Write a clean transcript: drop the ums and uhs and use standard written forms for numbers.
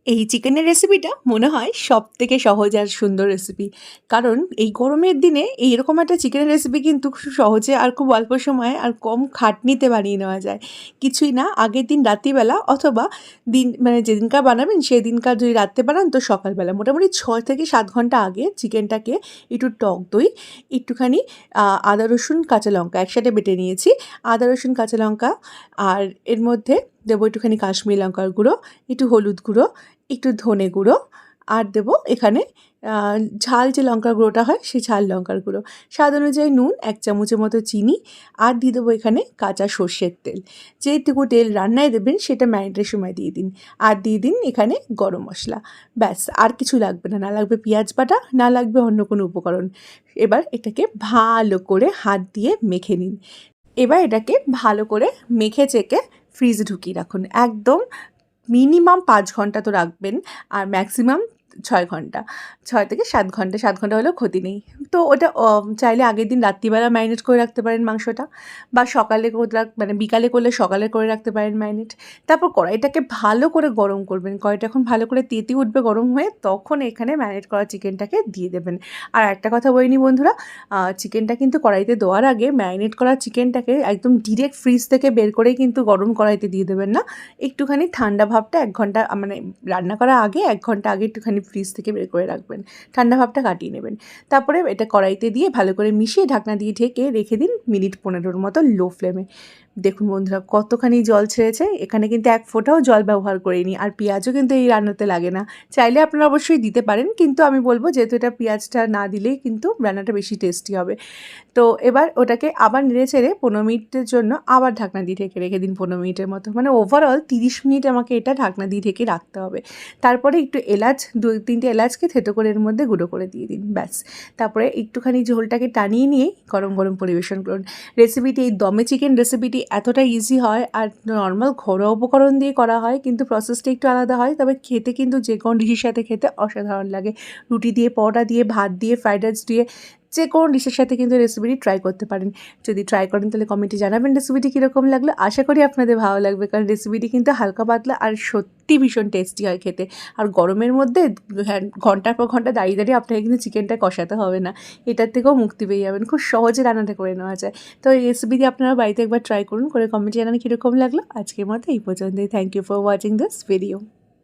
এই চিকেনের রেসিপিটা মনে হয় সবথেকে সহজ আর সুন্দর রেসিপি। কারণ এই গরমের দিনে এইরকম একটা চিকেনের রেসিপি কিন্তু খুব সহজে আর খুব অল্প সময়ে আর কম খাটনিতে বানিয়ে নেওয়া যায়। কিছুই না, আগের দিন রাত্রিবেলা অথবা দিন মানে যেদিনকার বানাবেন সেদিনকার যদি রাত্রে বানান তো সকালবেলা মোটামুটি 6 থেকে 7 ঘন্টা আগে চিকেনটাকে একটু টক দই, একটুখানি আদা রসুন কাঁচা লঙ্কা একসাথে বেটে নিয়েছি। আদা রসুন কাঁচা লঙ্কা আর এর মধ্যে দেবো একটুখানি কাশ্মীরি লঙ্কার গুঁড়ো, একটু হলুদ গুঁড়ো, একটু ধনে গুঁড়ো আর দেবো এখানে ঝাল যে লঙ্কার গুঁড়োটা হয় সেই ঝাল লঙ্কার গুঁড়ো, স্বাদ অনুযায়ী নুন, 1 চামচের মতো চিনি আর দিয়ে দেবো এখানে কাঁচা সর্ষের তেল। যেটুকু তেল রান্নায় দেবেন সেটা ম্যারিনেটের সময় দিয়ে দিন। আর দিয়ে দিন এখানে গরম মশলা। ব্যাস, আর কিছু লাগবে না। না লাগবে পেঁয়াজ বাটা, না লাগবে অন্য কোনো উপকরণ। এবার এটাকে ভালো করে হাত দিয়ে মেখে নিন। এবার এটাকে ভালো করে মেখে চেকে ফ্রিজে ঢুকিয়ে রাখুন। একদম মিনিমাম 5 ঘন্টা তো রাখবেন, আর ম্যাক্সিমাম 6 ঘন্টা। 6 থেকে 7 ঘন্টা, 7 ঘন্টা হলেও ক্ষতি নেই। তো ওটা চাইলে আগের দিন রাত্রিবেলা ম্যারিনেট করে রাখতে পারেন মাংসটা, বা সকালে মানে বিকালে করলে সকালে করে রাখতে পারেন ম্যারিনেট। তারপর কড়াইটাকে ভালো করে গরম করবেন। কড়াইটা যখন ভালো করে তেতে উঠবে গরম হয়ে, তখন এখানে ম্যারিনেট করা চিকেনটাকে দিয়ে দেবেন। আর একটা কথা বলিনি বন্ধুরা, চিকেনটা কিন্তু কড়াইতে দেওয়ার আগে ম্যারিনেট করা চিকেনটাকে একদম ডিরেক্ট ফ্রিজ থেকে বের করেই কিন্তু গরম কড়াইতে দিয়ে দেবেন না। একটুখানি ঠান্ডা ভাবটা 1 ঘন্টা মানে রান্না করার আগে 1 ঘন্টা আগে একটুখানি ফ্রিজ থেকে বের করে রাখবেন। ঠান্ডা ভাবটা কাটিয়ে নেবেন। তারপরে এটা কড়াইতে দিয়ে ভালো করে মিশিয়ে ঢাকনা দিয়ে ঢেকে রেখে দিন মিনিট 15-র মতো লো ফ্লেমে। দেখুন বন্ধুরা কতখানি জল ছেড়েছে। এখানে কিন্তু 1 ফোঁটাও জল ব্যবহার করিনি, আর পেঁয়াজও কিন্তু এই রান্নাতে লাগে না। চাইলে আপনারা অবশ্যই দিতে পারেন, কিন্তু আমি বলবো যেহেতু এটা পেঁয়াজটা না দিলেই কিন্তু রান্নাটা বেশি টেস্টি হবে। তো এবার ওটাকে আবার নেড়ে চেড়ে 15 মিনিটের জন্য আবার ঢাকনা দিয়ে ঢেকে রেখে দিন 15 মিনিটের মতো। মানে ওভারঅল 30 মিনিট আমাকে এটা ঢাকনা দিয়ে ঢেকে রাখতে হবে। তারপরে একটু এলাচ, 2-3টে এলাচকে থেঁতো করে এর মধ্যে গুঁড়ো করে দিয়ে দিন, ব্যাস। তারপরে একটুখানি ঝোলটাকে টানিয়ে নিয়ে গরম গরম পরিবেশন করুন। রেসিপিটি, এই দমে চিকেন রেসিপিটি এতটা ইজি হয় আর নর্মাল ঘরোয়া উপকরণ দিয়ে করা হয়, কিন্তু প্রসেসটা একটু আলাদা হয়। তবে খেতে কিন্তু যে কোনো ডিশের সাথে খেতে অসাধারণ লাগে। রুটি দিয়ে, পরোটা দিয়ে, ভাত দিয়ে, ফ্রাইড রাইস দিয়ে, যে কোনো ডিশের সাথে কিন্তু রেসিপিটি ট্রাই করতে পারেন। যদি ট্রাই করেন তাহলে কমেন্টে জানাবেন রেসিপিটি কীরকম লাগলো। আশা করি আপনাদের ভালো লাগবে, কারণ রেসিপিটি কিন্তু হালকা পাতলা আর সত্যি ভীষণ টেস্টি হয় খেতে। আর গরমের মধ্যে ঘন্টার পর ঘন্টা দাঁড়িয়ে দাঁড়িয়ে আপনাকে কিন্তু চিকেনটা কষাতে হবে না। এটার থেকেও মুক্তি পেয়ে যাবেন। খুব সহজে রান্নাটা করে নেওয়া যায়। তো এই রেসিপিটি আপনারা বাড়িতে একবার ট্রাই করুন, করে কমেন্টে জানান কীরকম লাগলো। আজকের মতো এই পর্যন্তই। Thank you for watching this video.